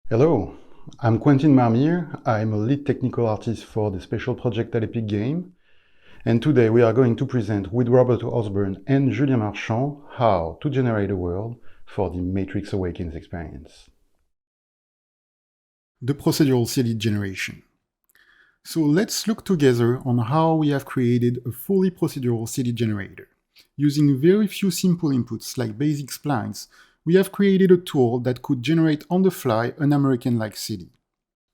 Hello, I'm Quentin Marmire. I'm a lead technical artist for the special project at Epic Game. And today we are going to present with Robert Osborne and Julien Marchand how to generate a world for the Matrix Awakens experience. The procedural city generation. So let's look together on how we have created a fully procedural city generator. Using very few simple inputs like basic splines, we have created a tool that could generate on the fly an American-like city.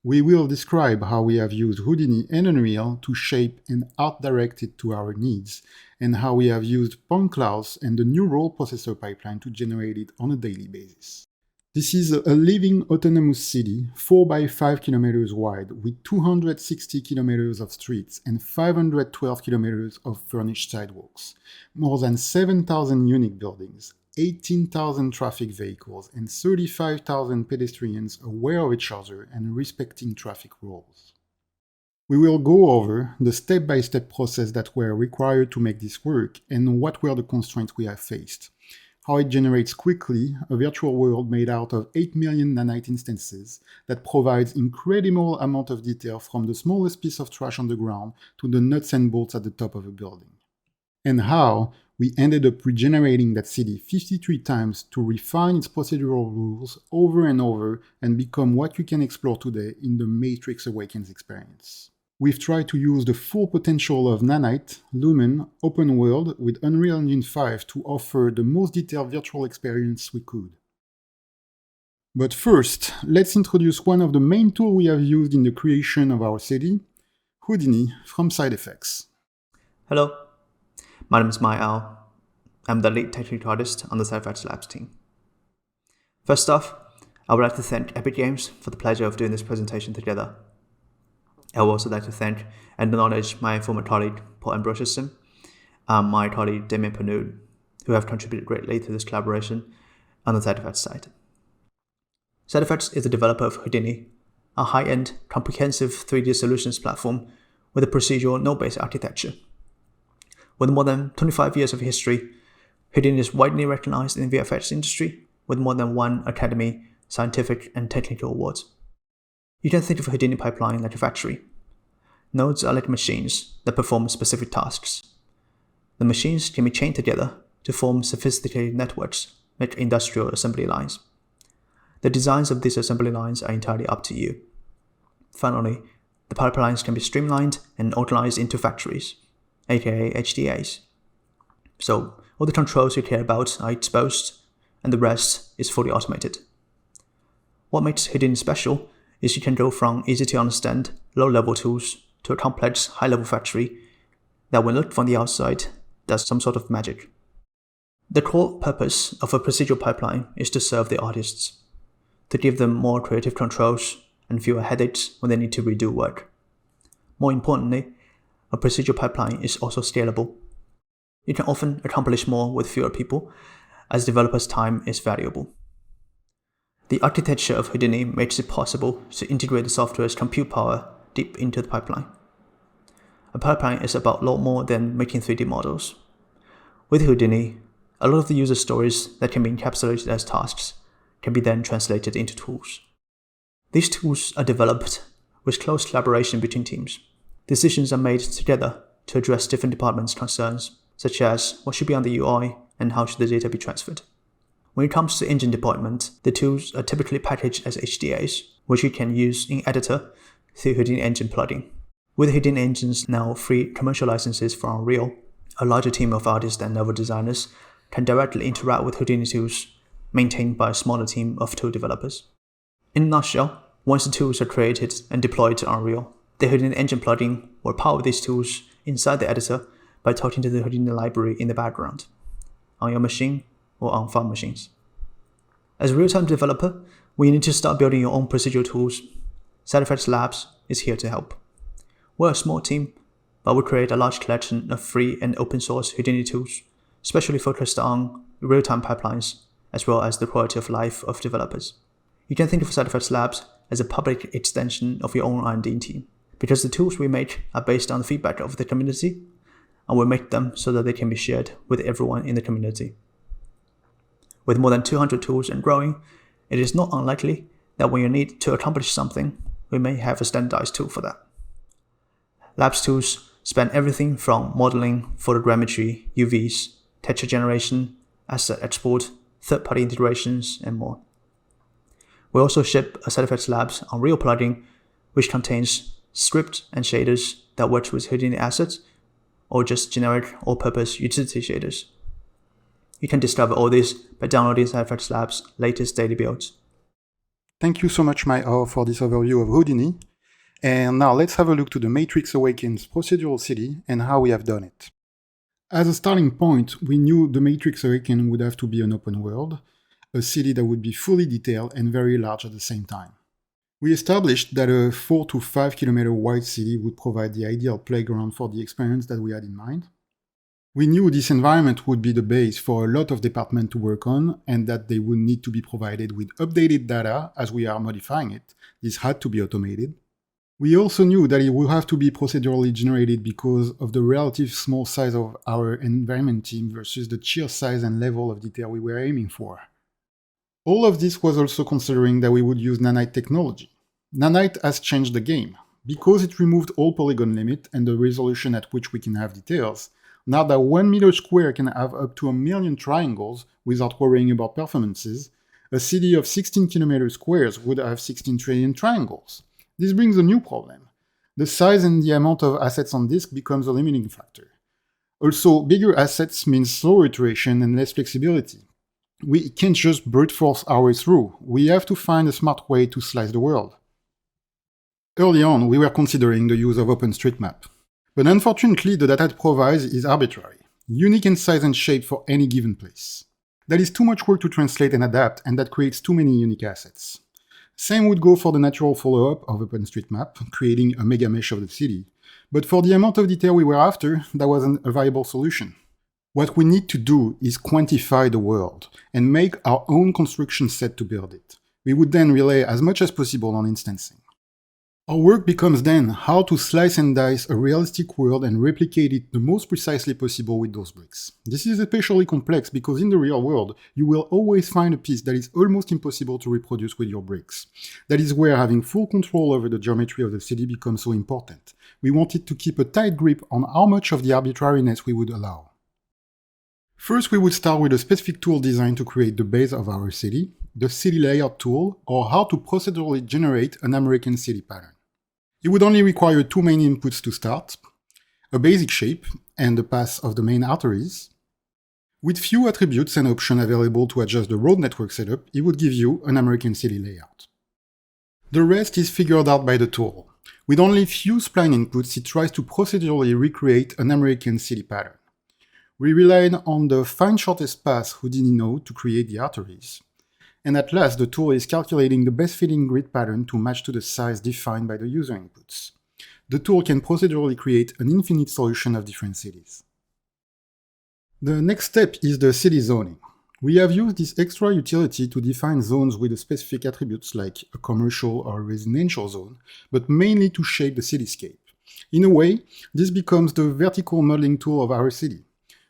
We will describe how we have used Houdini and Unreal to shape and art direct it to our needs, and how we have used point clouds and the neural processor pipeline to generate it on a daily basis. This is a living autonomous city, 4 by 5 kilometers wide, with 260 kilometers of streets and 512 kilometers of furnished sidewalks, more than 7,000 unique buildings, 18,000 traffic vehicles, and 35,000 pedestrians aware of each other and respecting traffic rules. We will go over the step-by-step process that were required to make this work and what were the constraints we have faced. How it generates quickly a virtual world made out of 8 million nanite instances that provides incredible amount of detail from the smallest piece of trash on the ground to the nuts and bolts at the top of a building. And how we ended up regenerating that city 53 times to refine its procedural rules over and over and become what you can explore today in the Matrix Awakens experience. We've tried to use the full potential of Nanite, Lumen, Open World with Unreal Engine 5 to offer the most detailed virtual experience we could. But first, let's introduce one of the main tools we have used in the creation of our city, Houdini from SideFX. Hello, my name is Mai Ao. I'm the lead technical artist on the SideFX Labs team. First off, I would like to thank Epic Games for the pleasure of doing this presentation together. I would also like to thank and acknowledge my former colleague Paul Ambrosiuson and my colleague Damien Panud, who have contributed greatly to this collaboration on the SideFX side. SideFX is the developer of Houdini, a high-end, comprehensive 3D solutions platform with a procedural node-based architecture. With more than 25 years of history, Houdini is widely recognized in the VFX industry with more than one Academy, scientific, and technical awards. You can think of a Houdini pipeline like a factory. Nodes are like machines that perform specific tasks. The machines can be chained together to form sophisticated networks, like industrial assembly lines. The designs of these assembly lines are entirely up to you. Finally, the pipelines can be streamlined and organized into factories, aka HDAs. So all the controls you care about are exposed, and the rest is fully automated. What makes Houdini special is you can go from easy to understand low-level tools to a complex high-level factory that when looked from the outside does some sort of magic. The core purpose of a procedural pipeline is to serve the artists, to give them more creative controls and fewer headaches when they need to redo work. More importantly, a procedural pipeline is also scalable. You can often accomplish more with fewer people, as developers' time is valuable. The architecture of Houdini makes it possible to integrate the software's compute power deep into the pipeline. A pipeline is about a lot more than making 3D models. With Houdini, a lot of the user stories that can be encapsulated as tasks can be then translated into tools. These tools are developed with close collaboration between teams. Decisions are made together to address different departments' concerns, such as what should be on the UI and how should the data be transferred. When it comes to engine deployment, the tools are typically packaged as HDAs, which you can use in Editor through Houdini Engine plugin. With Houdini Engine's now free commercial licenses for Unreal, a larger team of artists and level designers can directly interact with Houdini tools maintained by a smaller team of tool developers. In a nutshell, once the tools are created and deployed to Unreal, the Houdini Engine plugin will power these tools inside the editor by talking to the Houdini library in the background, on your machine or on farm machines. As a real-time developer, when you need to start building your own procedural tools, SideFX Labs is here to help. We're a small team, but we create a large collection of free and open-source Houdini tools, especially focused on real-time pipelines, as well as the quality of life of developers. You can think of SideFX Labs as a public extension of your own R&D team, because the tools we make are based on the feedback of the community, and we make them so that they can be shared with everyone in the community. With more than 200 tools and growing, it is not unlikely that when you need to accomplish something, we may have a standardized tool for that. Labs tools span everything from modeling, photogrammetry, UVs, texture generation, asset export, third-party integrations, and more. We also ship a SetFX Labs Unreal plugin, which contains scripts and shaders that works with Houdini assets, or just generic all-purpose utility shaders. You can discover all this by downloading SetFX Labs' latest daily builds. Thank you so much, Mai-Hao, for this overview of Houdini. And now let's have a look to the Matrix Awakens procedural city and how we have done it. As a starting point, we knew the Matrix Awakens would have to be an open world, a city that would be fully detailed and very large at the same time. We established that a 4 to 5 kilometer wide city would provide the ideal playground for the experience that we had in mind. We knew this environment would be the base for a lot of departments to work on, and that they would need to be provided with updated data as we are modifying it. This had to be automated. We also knew that it would have to be procedurally generated because of the relative small size of our environment team versus the sheer size and level of detail we were aiming for. All of this was also considering that we would use Nanite technology. Nanite has changed the game. Because it removed all polygon limit and the resolution at which we can have details, now that 1 meter square can have up to 1 million triangles without worrying about performances, a city of 16 kilometer squares would have 16 trillion triangles. This brings a new problem. The size and the amount of assets on disk becomes a limiting factor. Also, bigger assets means slower iteration and less flexibility. We can't just brute force our way through. We have to find a smart way to slice the world. Early on, we were considering the use of OpenStreetMap. But unfortunately, the data it provides is arbitrary, unique in size and shape for any given place. That is too much work to translate and adapt, and that creates too many unique assets. Same would go for the natural follow-up of OpenStreetMap, creating a mega mesh of the city. But for the amount of detail we were after, that wasn't a viable solution. What we need to do is quantify the world, and make our own construction set to build it. We would then rely as much as possible on instancing. Our work becomes then how to slice and dice a realistic world and replicate it the most precisely possible with those bricks. This is especially complex because in the real world, you will always find a piece that is almost impossible to reproduce with your bricks. That is where having full control over the geometry of the city becomes so important. We wanted to keep a tight grip on how much of the arbitrariness we would allow. First, we would start with a specific tool designed to create the base of our city, the city layout tool, or how to procedurally generate an American city pattern. It would only require two main inputs to start, a basic shape and the path of the main arteries. With few attributes and options available to adjust the road network setup, it would give you an American city layout. The rest is figured out by the tool. With only few spline inputs, it tries to procedurally recreate an American city pattern. We relied on the find shortest path Houdini node to create the arteries. And at last, the tool is calculating the best fitting grid pattern to match to the size defined by the user inputs. The tool can procedurally create an infinite solution of different cities. The next step is the city zoning. We have used this extra utility to define zones with specific attributes like a commercial or residential zone, but mainly to shape the cityscape. In a way, this becomes the vertical modeling tool of our city.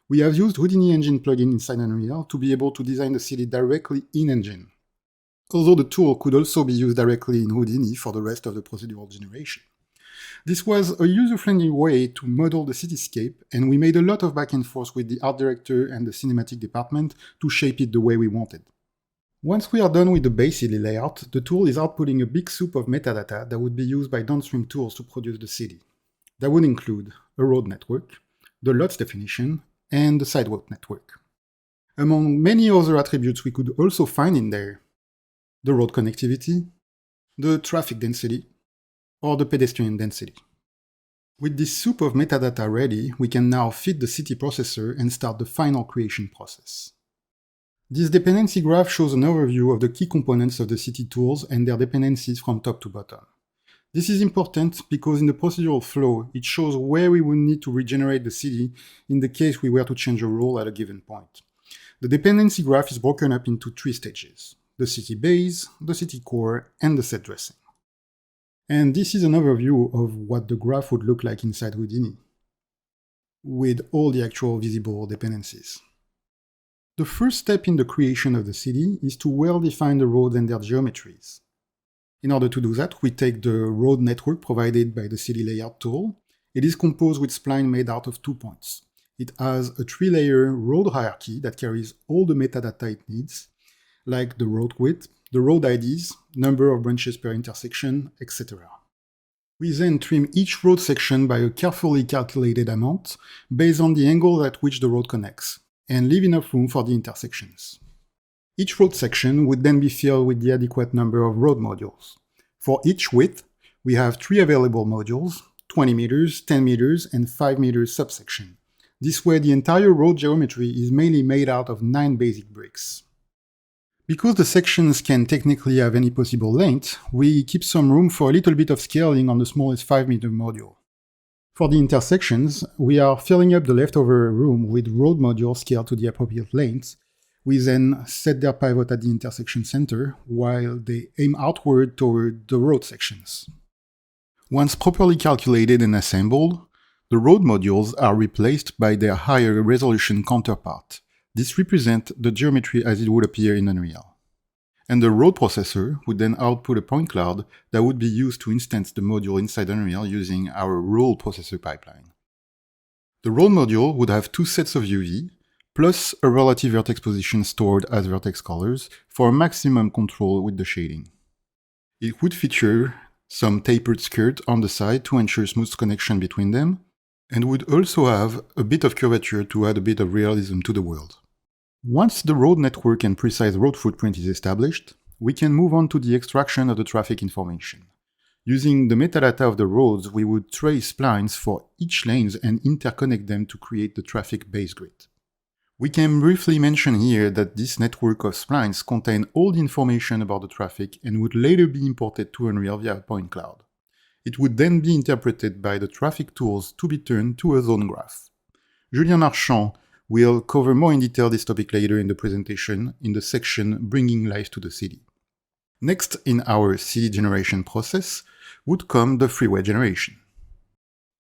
We have used Houdini Engine plugin inside Unreal to be able to design the city directly in Engine, although the tool could also be used directly in Houdini for the rest of the procedural generation. This was a user-friendly way to model the cityscape, and we made a lot of back and forth with the art director and the cinematic department to shape it the way we wanted. Once we are done with the base city layout, the tool is outputting a big soup of metadata that would be used by downstream tools to produce the city. That would include a road network, the lots definition, and the sidewalk network. Among many other attributes we could also find in there, the road connectivity, the traffic density, or the pedestrian density. With this soup of metadata ready, we can now feed the city processor and start the final creation process. This dependency graph shows an overview of the key components of the city tools and their dependencies from top to bottom. This is important because in the procedural flow, it shows where we would need to regenerate the city in the case we were to change a role at a given point. The dependency graph is broken up into three stages: the city base, the city core, and the set dressing. And this is an overview of what the graph would look like inside Houdini, with all the actual visible dependencies. The first step in the creation of the city is to well define the roads and their geometries. In order to do that, we take the road network provided by the city layout tool. It is composed with spline made out of 2 points. It has a 3-layer road hierarchy that carries all the metadata it needs, like the road width, the road IDs, number of branches per intersection, etc. We then trim each road section by a carefully calculated amount based on the angle at which the road connects, and leave enough room for the intersections. Each road section would then be filled with the adequate number of road modules. For each width, we have 3 available modules, 20 meters, 10 meters, and 5 meters subsection. This way, the entire road geometry is mainly made out of 9 basic bricks. Because the sections can technically have any possible length, we keep some room for a little bit of scaling on the smallest 5-meter module. For the intersections, we are filling up the leftover room with road modules scaled to the appropriate lengths. We then set their pivot at the intersection center, while they aim outward toward the road sections. Once properly calculated and assembled, the road modules are replaced by their higher resolution counterpart. This represents the geometry as it would appear in Unreal. And the road processor would then output a point cloud that would be used to instance the module inside Unreal using our road processor pipeline. The road module would have 2 sets of UV, plus a relative vertex position stored as vertex colors for maximum control with the shading. It would feature some tapered skirt on the side to ensure smooth connection between them, and would also have a bit of curvature to add a bit of realism to the world. Once the road network and precise road footprint is established, we can move on to the extraction of the traffic information. Using the metadata of the roads, we would trace splines for each lanes and interconnect them to create the traffic base grid. We can briefly mention here that this network of splines contain all the information about the traffic and would later be imported to Unreal via a point cloud. It would then be interpreted by the traffic tools to be turned to a zone graph. Julien Marchand will cover more in detail this topic later in the presentation in the section Bringing Life to the City. Next in our city generation process would come the freeway generation.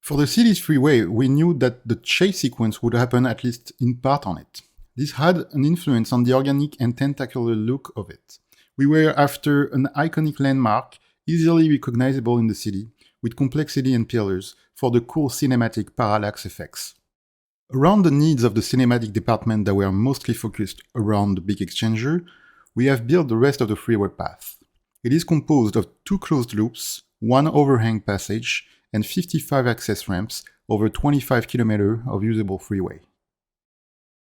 For the city's freeway, we knew that the chase sequence would happen at least in part on it. This had an influence on the organic and tentacular look of it. We were after an iconic landmark, easily recognizable in the city, with complexity and pillars for the cool cinematic parallax effects. Around the needs of the cinematic department that were mostly focused around the big exchanger, we have built the rest of the freeway path. It is composed of 2 closed loops, 1 overhang passage, and 55 access ramps over 25 km of usable freeway.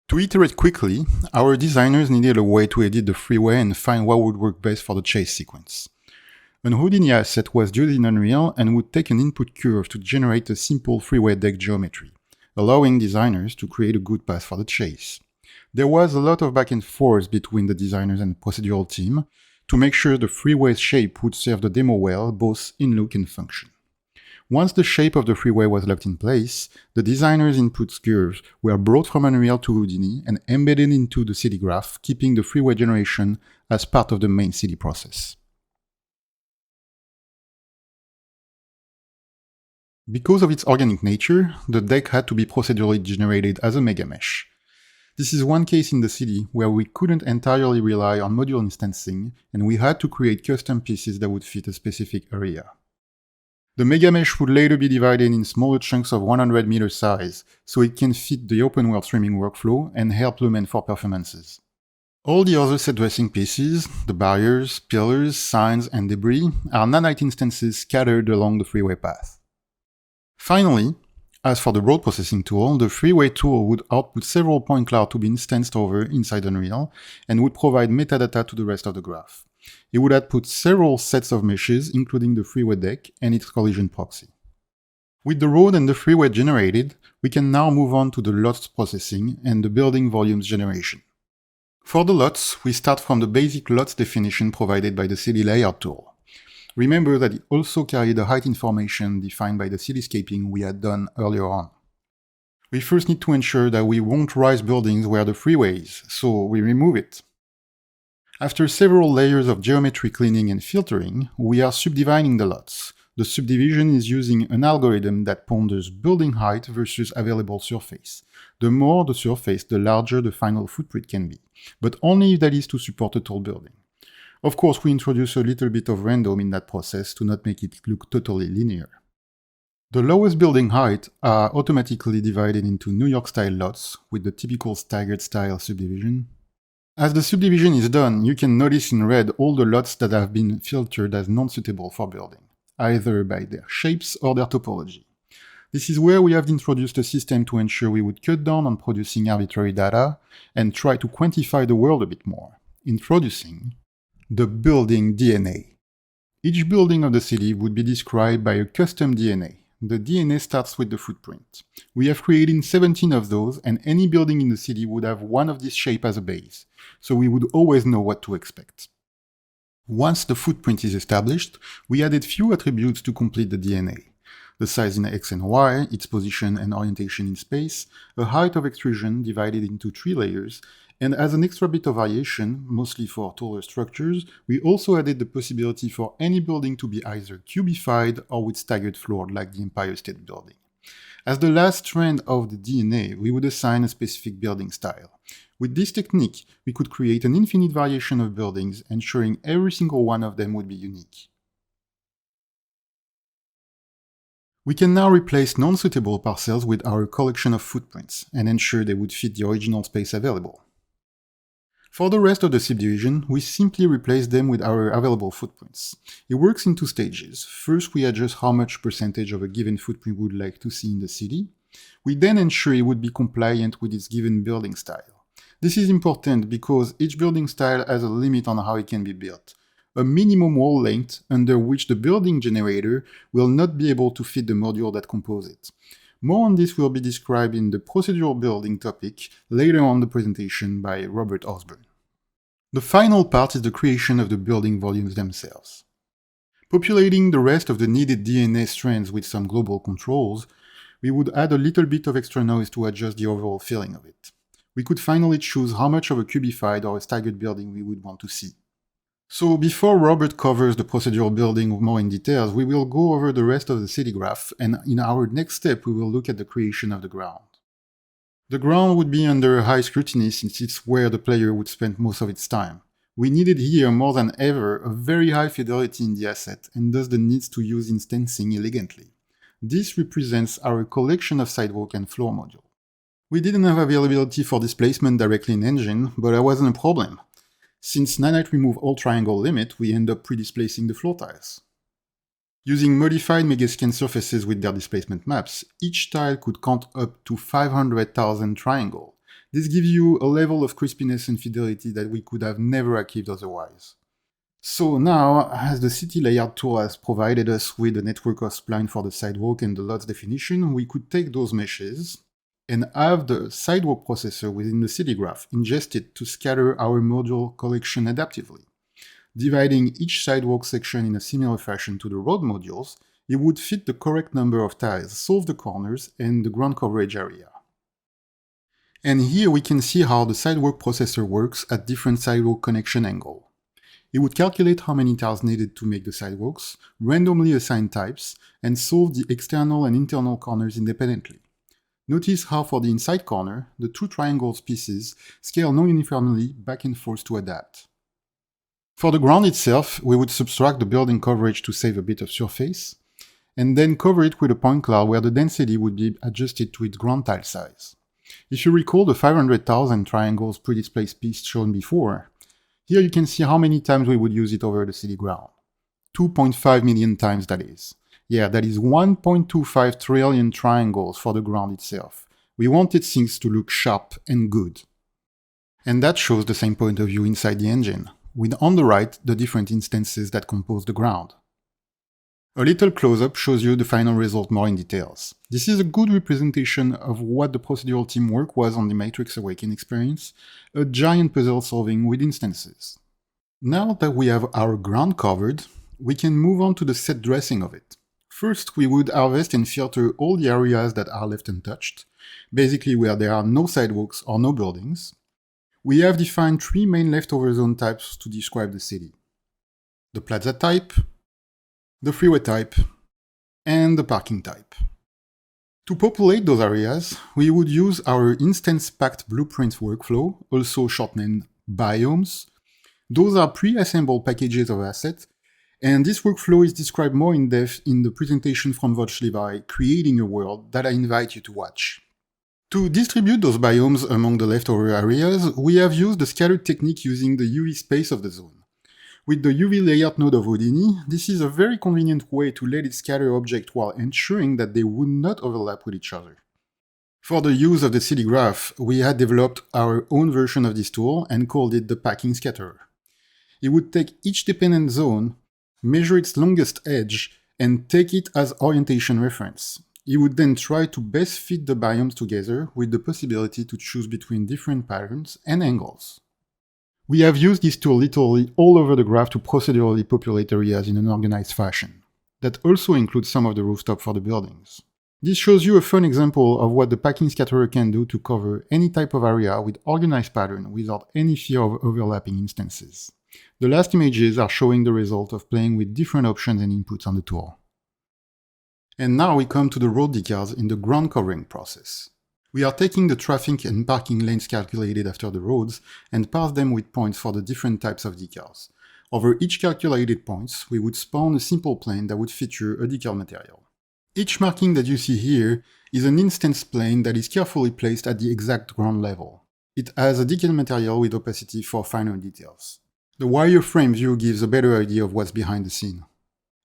To iterate quickly, our designers needed a way to edit the freeway and find what would work best for the chase sequence. An Houdini asset was used in Unreal and would take an input curve to generate a simple freeway deck geometry, allowing designers to create a good path for the chase. There was a lot of back and forth between the designers and the procedural team to make sure the freeway's shape would serve the demo well, both in look and function. Once the shape of the freeway was locked in place, the designer's input curves were brought from Unreal to Houdini and embedded into the city graph, keeping the freeway generation as part of the main city process. Because of its organic nature, the deck had to be procedurally generated as a megamesh. This is one case in the city where we couldn't entirely rely on module instancing, and we had to create custom pieces that would fit a specific area. The megamesh would later be divided in smaller chunks of 100 meter size, so it can fit the open world streaming workflow and help Lumen for performances. All the other set dressing pieces, the barriers, pillars, signs, and debris, are nanite instances scattered along the freeway path. Finally, as for the road processing tool, the freeway tool would output several point clouds to be instanced over inside Unreal and would provide metadata to the rest of the graph. It would output several sets of meshes, including the freeway deck and its collision proxy. With the road and the freeway generated, we can now move on to the lots processing and the building volumes generation. For the lots, we start from the basic lots definition provided by the city layout tool. Remember that it also carried the height information defined by the cityscaping we had done earlier on. We first need to ensure that we won't rise buildings where the freeway is, so we remove it. After several layers of geometry cleaning and filtering, we are subdividing the lots. The subdivision is using an algorithm that ponders building height versus available surface. The more the surface, the larger the final footprint can be, but only if that is to support a tall building. Of course, we introduce a little bit of random in that process to not make it look totally linear. The lowest building heights are automatically divided into New York-style lots with the typical staggered style subdivision. As the subdivision is done, you can notice in red all the lots that have been filtered as non-suitable for building, either by their shapes or their topology. This is where we have introduced a system to ensure we would cut down on producing arbitrary data and try to quantify the world a bit more, introducing the building DNA. Each building of the city would be described by a custom DNA. The DNA starts with the footprint. We have created 17 of those, and any building in the city would have one of this shape as a base, so we would always know what to expect. Once the footprint is established, we added few attributes to complete the DNA. The size in X and Y, its position and orientation in space, a height of extrusion divided into 3 layers, and as an extra bit of variation, mostly for taller structures, we also added the possibility for any building to be either cubified or with staggered floor like the Empire State Building. As the last strand of the DNA, we would assign a specific building style. With this technique, we could create an infinite variation of buildings, ensuring every single one of them would be unique. We can now replace non-suitable parcels with our collection of footprints and ensure they would fit the original space available. For the rest of the subdivision, we simply replace them with our available footprints. It works in 2 stages. First, we adjust how much percentage of a given footprint we would like to see in the city. We then ensure it would be compliant with its given building style. This is important because each building style has a limit on how it can be built. A minimum wall length under which the building generator will not be able to fit the module that composes it. More on this will be described in the procedural building topic later on the presentation by Robert Osborne. The final part is the creation of the building volumes themselves. Populating the rest of the needed DNA strands with some global controls, we would add a little bit of extra noise to adjust the overall feeling of it. We could finally choose how much of a cubified or a staggered building we would want to see. So before Robert covers the procedural building more in details, we will go over the rest of the city graph, and in our next step we will look at the creation of the ground. The ground would be under high scrutiny since it's where the player would spend most of its time. We needed here more than ever a very high fidelity in the asset and thus the needs to use instancing elegantly. This represents our collection of sidewalk and floor modules. We didn't have availability for displacement directly in engine, but that wasn't a problem. Since Nanite remove all triangle limit, we end up pre-displacing the floor tiles. Using modified Megascan surfaces with their displacement maps, each tile could count up to 500,000 triangles. This gives you a level of crispiness and fidelity that we could have never achieved otherwise. So now, as the city layout tool has provided us with a network of splines for the sidewalk and the lots definition, we could take those meshes and have the sidewalk processor within the city graph ingested to scatter our module collection adaptively. Dividing each sidewalk section in a similar fashion to the road modules, it would fit the correct number of tiles, solve the corners, and the ground coverage area. And here we can see how the sidewalk processor works at different sidewalk connection angles. It would calculate how many tiles needed to make the sidewalks, randomly assign types, and solve the external and internal corners independently. Notice how for the inside corner, the 2 triangles pieces scale non-uniformly back and forth to adapt. For the ground itself, we would subtract the building coverage to save a bit of surface, and then cover it with a point cloud where the density would be adjusted to its ground tile size. If you recall the 500,000 triangles pre-displaced piece shown before, here you can see how many times we would use it over the city ground. 2.5 million times, that is. Yeah, that is 1.25 trillion triangles for the ground itself. We wanted things to look sharp and good. And that shows the same point of view inside the engine, with on the right the different instances that compose the ground. A little close-up shows you the final result more in details. This is a good representation of what the procedural teamwork was on the Matrix Awakening experience, a giant puzzle solving with instances. Now that we have our ground covered, we can move on to the set dressing of it. First, we would harvest and filter all the areas that are left untouched, basically where there are no sidewalks or no buildings. We have defined 3 main leftover zone types to describe the city: the plaza type, the freeway type, and the parking type. To populate those areas, we would use our instance-packed blueprints workflow, also shortened biomes, Those are pre-assembled packages of assets, and this workflow is described more in depth in the presentation from Vogt-Levi, Creating a World, that I invite you to watch. To distribute those biomes among the leftover areas, we have used the scattered technique using the UV space of the zone. With the UV layout node of Houdini, this is a very convenient way to let it scatter objects while ensuring that they would not overlap with each other. For the use of the city graph, we had developed our own version of this tool and called it the packing scatterer. It would take each dependent zone, measure its longest edge, and take it as orientation reference. It would then try to best fit the biomes together with the possibility to choose between different patterns and angles. We have used this tool literally all over the graph to procedurally populate areas in an organized fashion. That also includes some of the rooftop for the buildings. This shows you a fun example of what the packing scatterer can do to cover any type of area with organized pattern without any fear of overlapping instances. The last images are showing the result of playing with different options and inputs on the tool. And now we come to the road decals in the ground covering process. We are taking the traffic and parking lanes calculated after the roads and parse them with points for the different types of decals. Over each calculated points, we would spawn a simple plane that would feature a decal material. Each marking that you see here is an instance plane that is carefully placed at the exact ground level. It has a decal material with opacity for finer details. The wireframe view gives a better idea of what's behind the scene.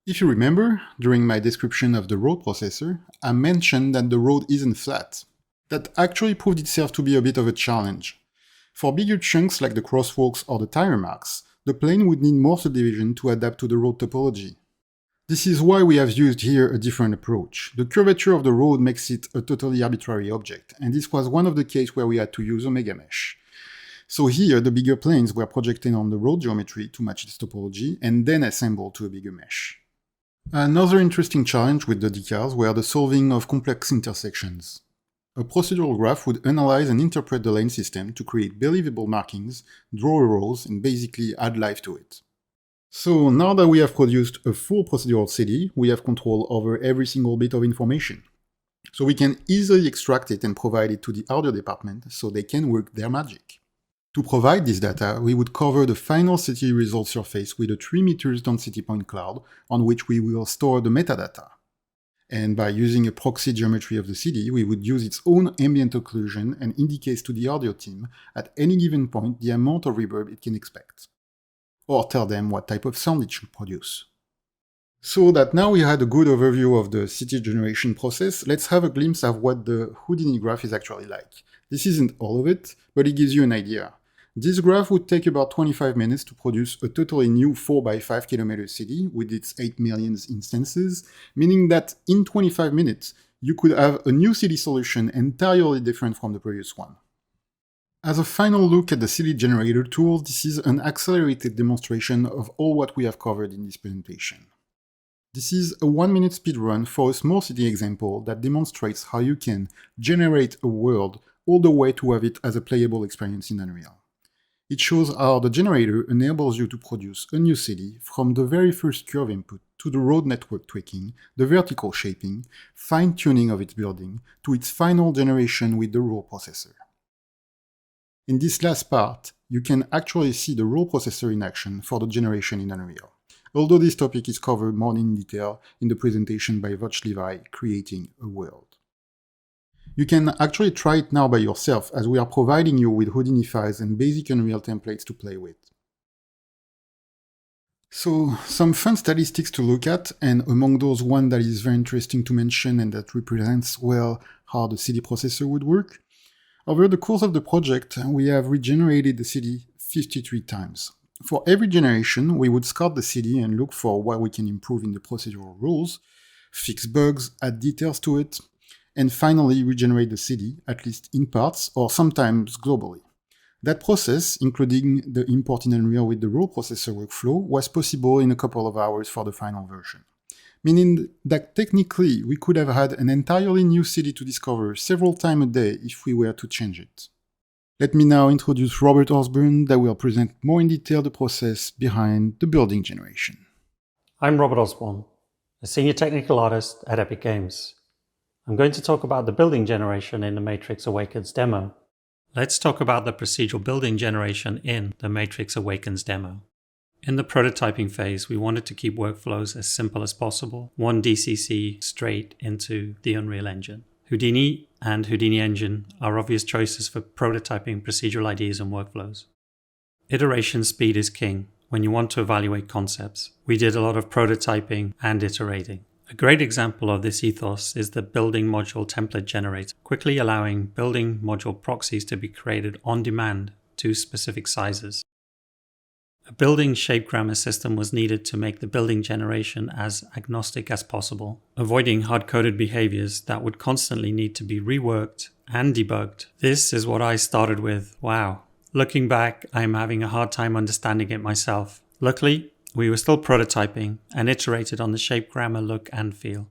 If you remember, during my description of the road processor, I mentioned that the road isn't flat. That actually proved itself to be a bit of a challenge. For bigger chunks like the crosswalks or the tire marks, the plane would need more subdivision to adapt to the road topology. This is why we have used here a different approach. The curvature of the road makes it a totally arbitrary object, and this was one of the cases where we had to use a megamesh. So here, the bigger planes were projected on the road geometry to match its topology, and then assembled to a bigger mesh. Another interesting challenge with the decals were the solving of complex intersections. A procedural graph would analyze and interpret the lane system to create believable markings, draw rows, and basically add life to it. So now that we have produced a full procedural city, we have control over every single bit of information. So we can easily extract it and provide it to the audio department so they can work their magic. To provide this data, we would cover the final city result surface with a 3 meters density point cloud on which we will store the metadata. And by using a proxy geometry of the city, we would use its own ambient occlusion and indicates to the audio team at any given point the amount of reverb it can expect. Or tell them what type of sound it should produce. So that now we had a good overview of the city generation process, let's have a glimpse of what the Houdini graph is actually like. This isn't all of it, but it gives you an idea. This graph would take about 25 minutes to produce a totally new 4x5 km city with its 8 million instances, meaning that in 25 minutes, you could have a new city solution entirely different from the previous one. As a final look at the city generator tool, this is an accelerated demonstration of all what we have covered in this presentation. This is a 1-minute speedrun for a small city example that demonstrates how you can generate a world all the way to have it as a playable experience in Unreal. It shows how the generator enables you to produce a new city from the very first curve input to the road network tweaking, the vertical shaping, fine-tuning of its building, to its final generation with the road processor. In this last part, you can actually see the road processor in action for the generation in Unreal, although this topic is covered more in detail in the presentation by Vogt-Levi, Creating a World. You can actually try it now by yourself, as we are providing you with Houdini files and basic Unreal templates to play with. So, some fun statistics to look at, and among those one that is very interesting to mention and that represents well how the city processor would work. Over the course of the project, we have regenerated the city 53 times. For every generation, we would scout the city and look for what we can improve in the procedural rules, fix bugs, add details to it, and finally regenerate the city, at least in parts or sometimes globally. That process, including the import in Unreal with the road processor workflow, was possible in a couple of hours for the final version. Meaning that technically we could have had an entirely new city to discover several times a day if we were to change it. Let me now introduce Robert Osborne that will present more in detail the process behind the building generation. I'm Robert Osborne, a senior technical artist at Epic Games. I'm going to talk about the building generation in the Matrix Awakens demo. Let's talk about the procedural building generation in the Matrix Awakens demo. In the prototyping phase, we wanted to keep workflows as simple as possible, one DCC straight into the Unreal Engine. Houdini and Houdini Engine are obvious choices for prototyping procedural ideas and workflows. Iteration speed is king when you want to evaluate concepts. We did a lot of prototyping and iterating. A great example of this ethos is the building module template generator, quickly allowing building module proxies to be created on demand to specific sizes. A building shape grammar system was needed to make the building generation as agnostic as possible, avoiding hard-coded behaviors that would constantly need to be reworked and debugged. This is what I started with. Wow. Looking back, I'm having a hard time understanding it myself. Luckily, we were still prototyping and iterated on the shape grammar look and feel.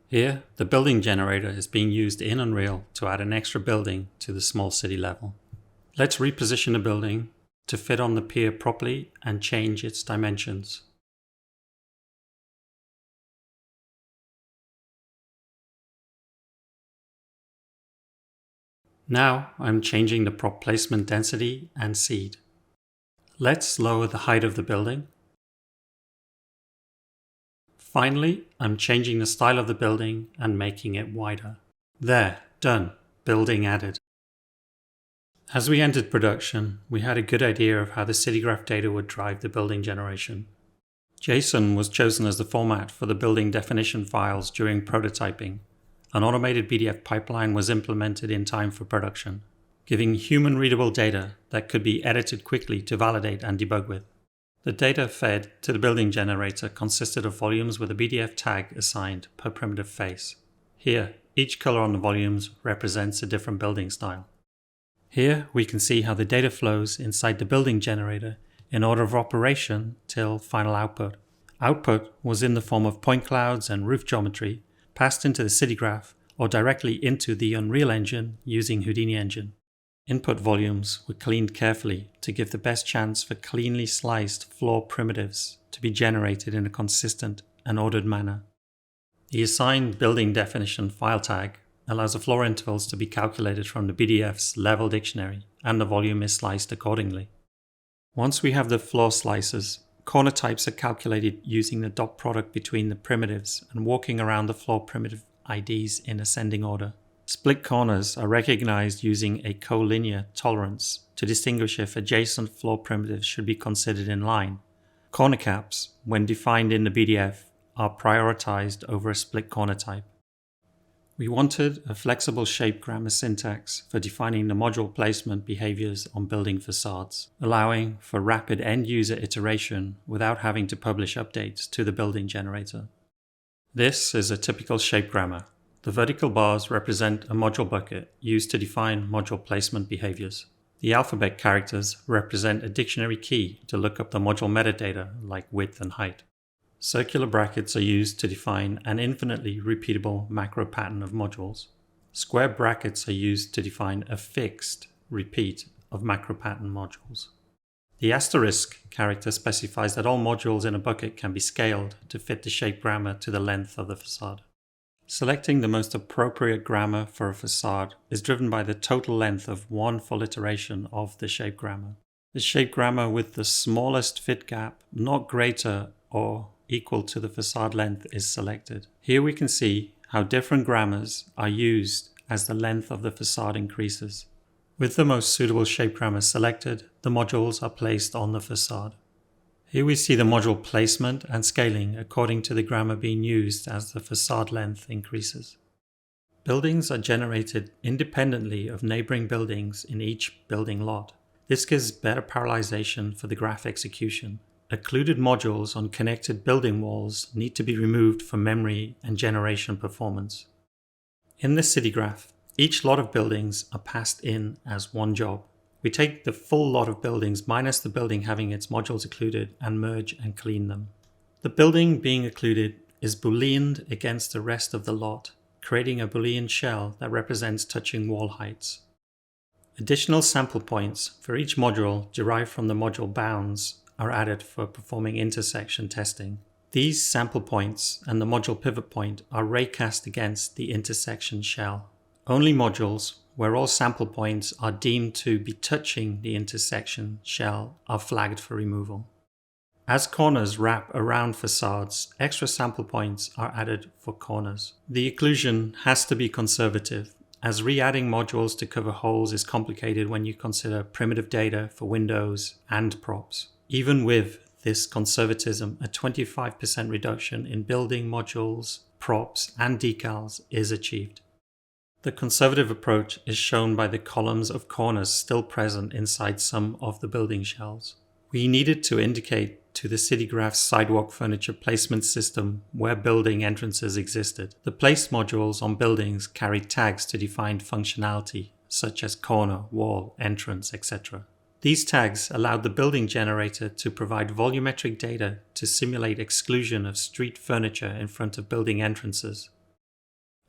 Here, the building generator is being used in Unreal to add an extra building to the small city level. Let's reposition the building to fit on the pier properly and change its dimensions. Now I'm changing the prop placement density and seed. Let's lower the height of the building. Finally, I'm changing the style of the building and making it wider. There, done. Building added. As we entered production, we had a good idea of how the CityGraph data would drive the building generation. JSON was chosen as the format for the building definition files during prototyping. An automated BDF pipeline was implemented in time for production, giving human-readable data that could be edited quickly to validate and debug with. The data fed to the building generator consisted of volumes with a BDF tag assigned per primitive face. Here, each color on the volumes represents a different building style. Here, we can see how the data flows inside the building generator in order of operation till final output. Output was in the form of point clouds and roof geometry passed into the CityGraph or directly into the Unreal Engine using Houdini Engine. Input volumes were cleaned carefully to give the best chance for cleanly sliced floor primitives to be generated in a consistent and ordered manner. The assigned building definition file tag allows the floor intervals to be calculated from the BDF's level dictionary, and the volume is sliced accordingly. Once we have the floor slices, corner types are calculated using the dot product between the primitives and walking around the floor primitive IDs in ascending order. Split corners are recognized using a collinear tolerance to distinguish if adjacent floor primitives should be considered in line. Corner caps, when defined in the BDF, are prioritized over a split corner type. We wanted a flexible shape grammar syntax for defining the module placement behaviors on building facades, allowing for rapid end-user iteration without having to publish updates to the building generator. This is a typical shape grammar. The vertical bars represent a module bucket used to define module placement behaviors. The alphabet characters represent a dictionary key to look up the module metadata like width and height. Circular brackets are used to define an infinitely repeatable macro pattern of modules. Square brackets are used to define a fixed repeat of macro pattern modules. The asterisk character specifies that all modules in a bucket can be scaled to fit the shape grammar to the length of the facade. Selecting the most appropriate grammar for a facade is driven by the total length of one full iteration of the shape grammar. The shape grammar with the smallest fit gap, not greater or equal to the facade length, is selected. Here we can see how different grammars are used as the length of the facade increases. With the most suitable shape grammar selected, the modules are placed on the facade. Here we see the module placement and scaling according to the grammar being used as the facade length increases. Buildings are generated independently of neighboring buildings in each building lot. This gives better parallelization for the graph execution. Occluded modules on connected building walls need to be removed for memory and generation performance. In the CityGraph, each lot of buildings are passed in as one job. We take the full lot of buildings minus the building having its modules occluded and merge and clean them. The building being occluded is booleaned against the rest of the lot, creating a Boolean shell that represents touching wall heights. Additional sample points for each module derived from the module bounds are added for performing intersection testing. These sample points and the module pivot point are raycast against the intersection shell. Only modules where all sample points are deemed to be touching the intersection shell are flagged for removal. As corners wrap around facades, extra sample points are added for corners. The occlusion has to be conservative, as re-adding modules to cover holes is complicated when you consider primitive data for windows and props. Even with this conservatism, a 25% reduction in building modules, props, and decals is achieved. The conservative approach is shown by the columns of corners still present inside some of the building shells. We needed to indicate to the CityGraph's sidewalk furniture placement system where building entrances existed. The placed modules on buildings carried tags to define functionality, such as corner, wall, entrance, etc. These tags allowed the building generator to provide volumetric data to simulate exclusion of street furniture in front of building entrances.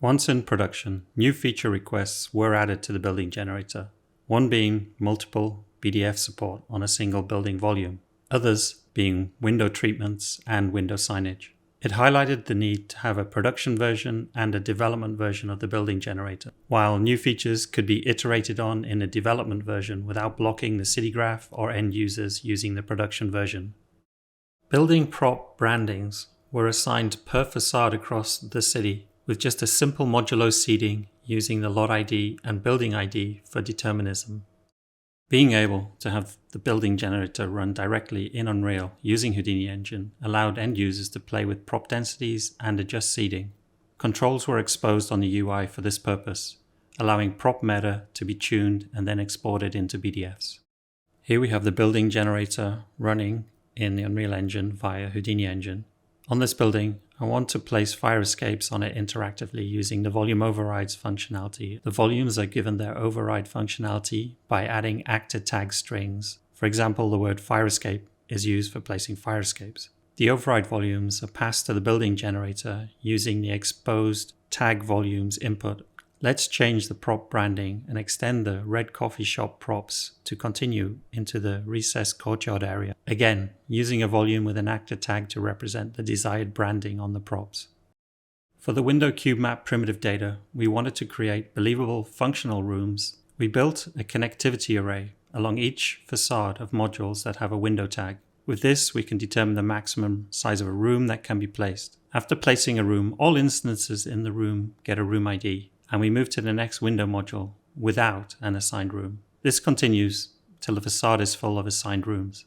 Once in production, new feature requests were added to the building generator, one being multiple BDF support on a single building volume, others being window treatments and window signage. It highlighted the need to have a production version and a development version of the building generator, while new features could be iterated on in a development version without blocking the CityGraph or end users using the production version. Building prop brandings were assigned per facade across the city, with just a simple modulo seeding using the lot ID and building ID for determinism. Being able to have the building generator run directly in Unreal using Houdini Engine allowed end users to play with prop densities and adjust seeding. Controls were exposed on the UI for this purpose, allowing prop meta to be tuned and then exported into BDFs. Here we have the building generator running in the Unreal Engine via Houdini Engine. On this building, I want to place fire escapes on it interactively using the volume overrides functionality. The volumes are given their override functionality by adding actor tag strings. For example, the word fire escape is used for placing fire escapes. The override volumes are passed to the building generator using the exposed tag volumes input. Let's change the prop branding and extend the red coffee shop props to continue into the recessed courtyard area. Again, using a volume with an actor tag to represent the desired branding on the props. For the window cube map primitive data, we wanted to create believable functional rooms. We built a connectivity array along each facade of modules that have a window tag. With this, we can determine the maximum size of a room that can be placed. After placing a room, all instances in the room get a room ID, and we move to the next window module without an assigned room. This continues till the facade is full of assigned rooms.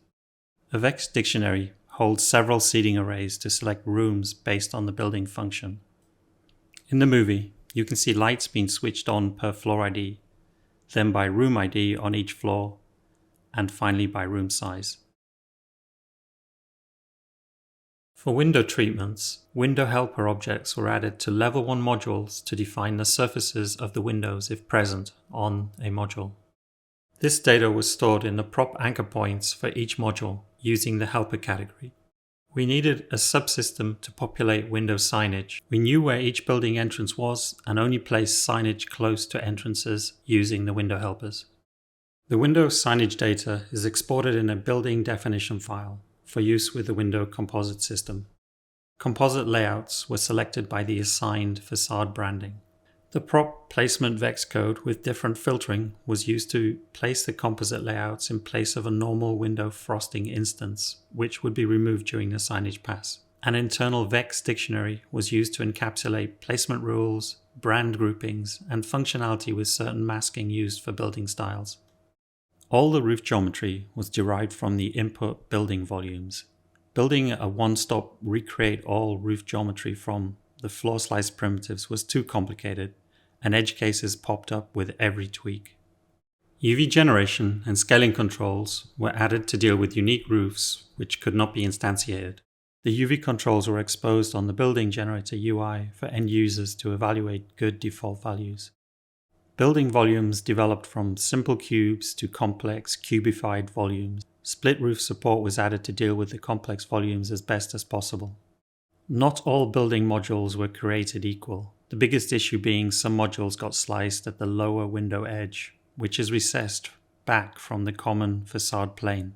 A Vex dictionary holds several seeding arrays to select rooms based on the building function. In the movie, you can see lights being switched on per floor ID, then by room ID on each floor, and finally by room size. For window treatments, window helper objects were added to level 1 modules to define the surfaces of the windows if present on a module. This data was stored in the prop anchor points for each module using the helper category. We needed a subsystem to populate window signage. We knew where each building entrance was and only placed signage close to entrances using the window helpers. The window signage data is exported in a building definition file for use with the window composite system. Composite layouts were selected by the assigned facade branding. The prop placement Vex code with different filtering was used to place the composite layouts in place of a normal window frosting instance, which would be removed during the signage pass. An internal Vex dictionary was used to encapsulate placement rules, brand groupings, and functionality with certain masking used for building styles. All the roof geometry was derived from the input building volumes. Building a one-stop recreate all roof geometry from the floor slice primitives was too complicated, and edge cases popped up with every tweak. UV generation and scaling controls were added to deal with unique roofs which could not be instantiated. The UV controls were exposed on the building generator UI for end users to evaluate good default values. Building volumes developed from simple cubes to complex cubified volumes. Split roof support was added to deal with the complex volumes as best as possible. Not all building modules were created equal, the biggest issue being some modules got sliced at the lower window edge, which is recessed back from the common facade plane.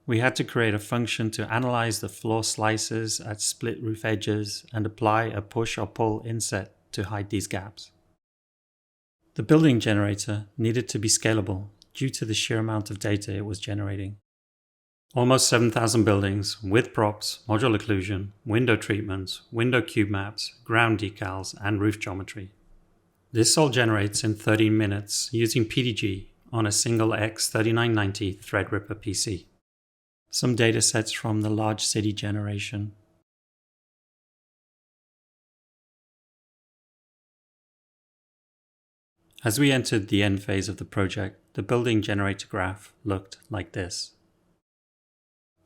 We had to create a function to analyze the floor slices at split roof edges and apply a push or pull inset to hide these gaps. The building generator needed to be scalable due to the sheer amount of data it was generating. Almost 7,000 buildings with props, modular occlusion, window treatments, window cube maps, ground decals, and roof geometry. This all generates in 13 minutes using PDG on a single X3990 Threadripper PC. Some datasets from the large city generation. As we entered the end phase of the project, the building generator graph looked like this.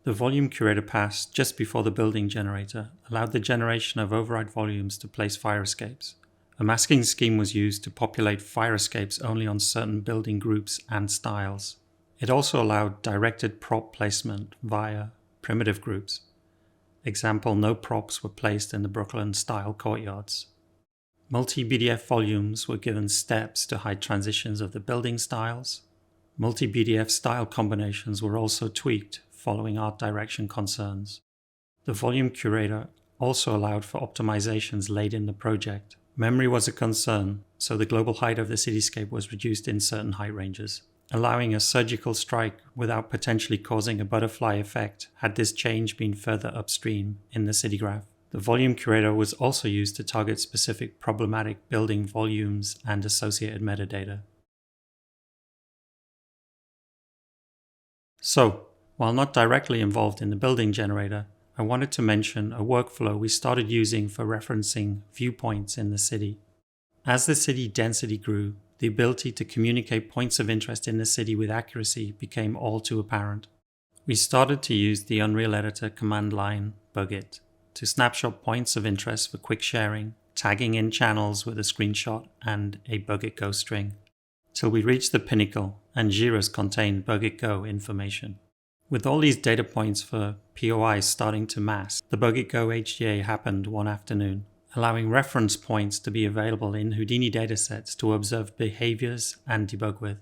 The volume curator pass just before the building generator allowed the generation of override volumes to place fire escapes. A masking scheme was used to populate fire escapes only on certain building groups and styles. It also allowed directed prop placement via primitive groups. Example, no props were placed in the Brooklyn style courtyards. Multi-BDF volumes were given steps to hide transitions of the building styles. Multi-BDF style combinations were also tweaked following art direction concerns. The volume curator also allowed for optimizations late in the project. Memory was a concern, so the global height of the cityscape was reduced in certain height ranges, allowing a surgical strike without potentially causing a butterfly effect had this change been further upstream in the city graph. The volume curator was also used to target specific problematic building volumes and associated metadata. So, while not directly involved in the building generator, I wanted to mention a workflow we started using for referencing viewpoints in the city. As the city density grew, the ability to communicate points of interest in the city with accuracy became all too apparent. We started to use the Unreal Editor command line Bugit to snapshot points of interest for quick sharing, tagging in channels with a screenshot and a Bugit Go string, till we reached the pinnacle and Jira's contained Bugit Go information. With all these data points for POIs starting to mass, the Bugit Go HDA happened one afternoon, allowing reference points to be available in Houdini datasets to observe behaviors and debug with.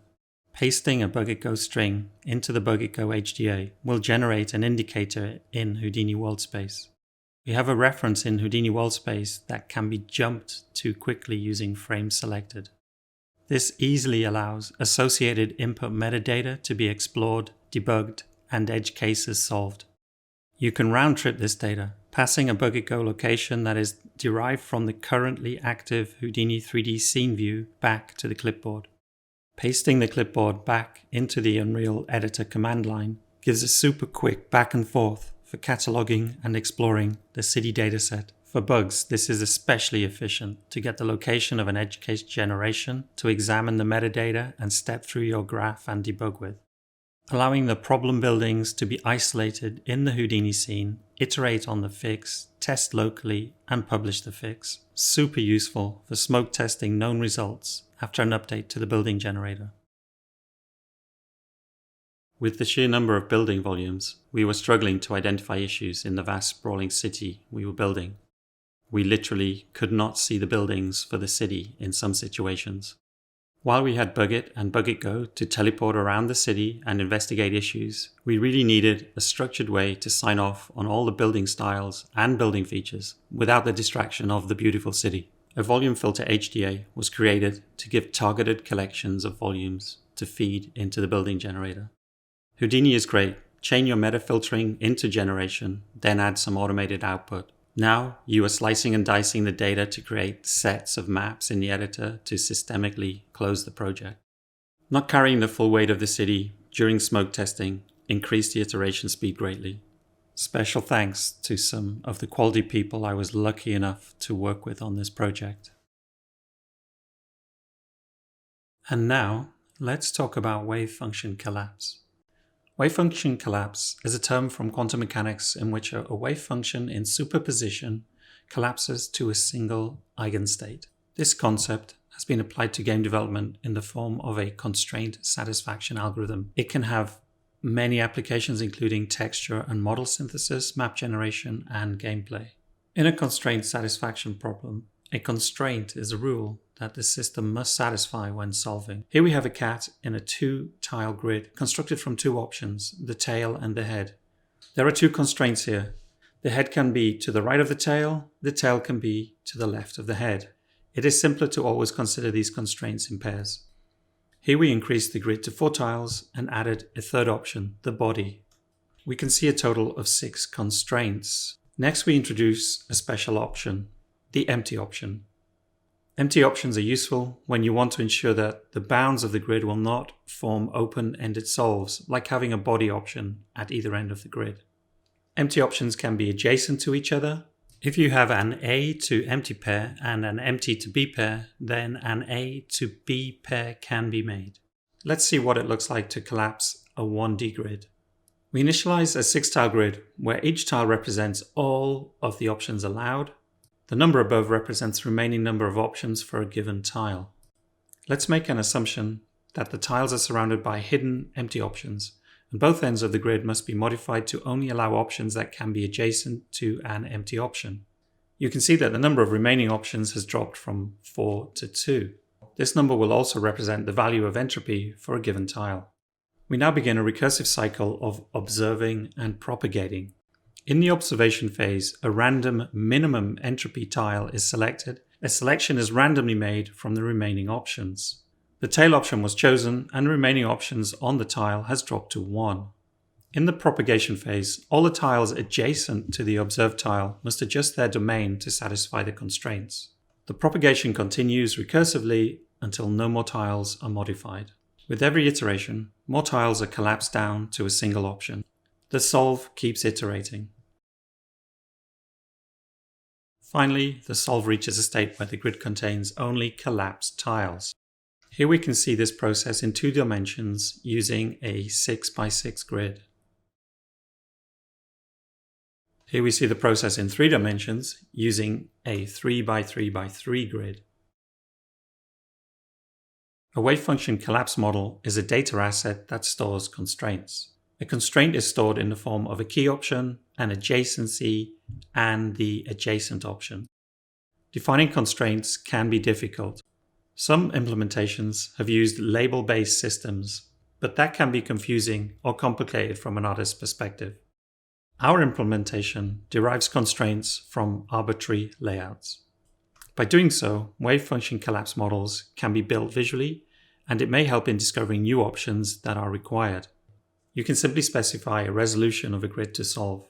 Pasting a Bugit Go string into the Bugit Go HDA will generate an indicator in Houdini WorldSpace. We have a reference in Houdini WorldSpace that can be jumped to quickly using frame selected. This easily allows associated input metadata to be explored, debugged, and edge cases solved. You can round-trip this data, passing a Bugit Go location that is derived from the currently active Houdini 3D scene view back to the clipboard. Pasting the clipboard back into the Unreal Editor command line gives a super quick back and forth for cataloging and exploring the city dataset. For bugs, this is especially efficient to get the location of an edge case generation, to examine the metadata and step through your graph and debug with. Allowing the problem buildings to be isolated in the Houdini scene, iterate on the fix, test locally, and publish the fix. Super useful for smoke testing known results after an update to the building generator. With the sheer number of building volumes, we were struggling to identify issues in the vast sprawling city we were building. We literally could not see the buildings for the city in some situations. While we had Bugit and Bugit Go to teleport around the city and investigate issues, we really needed a structured way to sign off on all the building styles and building features without the distraction of the beautiful city. A volume filter HDA was created to give targeted collections of volumes to feed into the building generator. Houdini is great. Chain your meta filtering into generation, then add some automated output. Now you are slicing and dicing the data to create sets of maps in the editor to systemically close the project. Not carrying the full weight of the city during smoke testing increased the iteration speed greatly. Special thanks to some of the quality people I was lucky enough to work with on this project. And now let's talk about wave function collapse. Wave function collapse is a term from quantum mechanics in which a wave function in superposition collapses to a single eigenstate. This concept has been applied to game development in the form of a constraint satisfaction algorithm. It can have many applications including texture and model synthesis, map generation, and gameplay. In a constraint satisfaction problem, a constraint is a rule that the system must satisfy when solving. Here we have a cat in a 2-tile grid constructed from 2 options, the tail and the head. There are 2 constraints here. The head can be to the right of the tail can be to the left of the head. it is simpler to always consider these constraints in pairs. Here we increased the grid to 4 tiles and added a third option, the body. We can see a total of 6 constraints. Next, we introduce a special option, the empty option. Empty options are useful when you want to ensure that the bounds of the grid will not form open-ended solves, like having a body option at either end of the grid. Empty options can be adjacent to each other. If you have an A to empty pair and an empty to B pair, then an A to B pair can be made. Let's see what it looks like to collapse a 1D grid. We initialize a 6-tile grid where each tile represents all of the options allowed. The number above represents the remaining number of options for a given tile. Let's make an assumption that the tiles are surrounded by hidden empty options, and both ends of the grid must be modified to only allow options that can be adjacent to an empty option. You can see that the number of remaining options has dropped from 4 to 2. This number will also represent the value of entropy for a given tile. We now begin a recursive cycle of observing and propagating. In the observation phase, a random minimum entropy tile is selected. A selection is randomly made from the remaining options. The tail option was chosen and the remaining options on the tile has dropped to 1. In the propagation phase, all the tiles adjacent to the observed tile must adjust their domain to satisfy the constraints. The propagation continues recursively until no more tiles are modified. With every iteration, more tiles are collapsed down to a single option. The solve keeps iterating. Finally, the solve reaches a state where the grid contains only collapsed tiles. Here we can see this process in 2 dimensions using a 6x6 grid. Here we see the process in 3 dimensions using a 3x3x3 grid. A wave function collapse model is a data asset that stores constraints. A constraint is stored in the form of a key option, an adjacency, and the adjacent option. Defining constraints can be difficult. Some implementations have used label-based systems, but that can be confusing or complicated from an artist's perspective. Our implementation derives constraints from arbitrary layouts. By doing so, wave function collapse models can be built visually, and it may help in discovering new options that are required. You can simply specify a resolution of a grid to solve.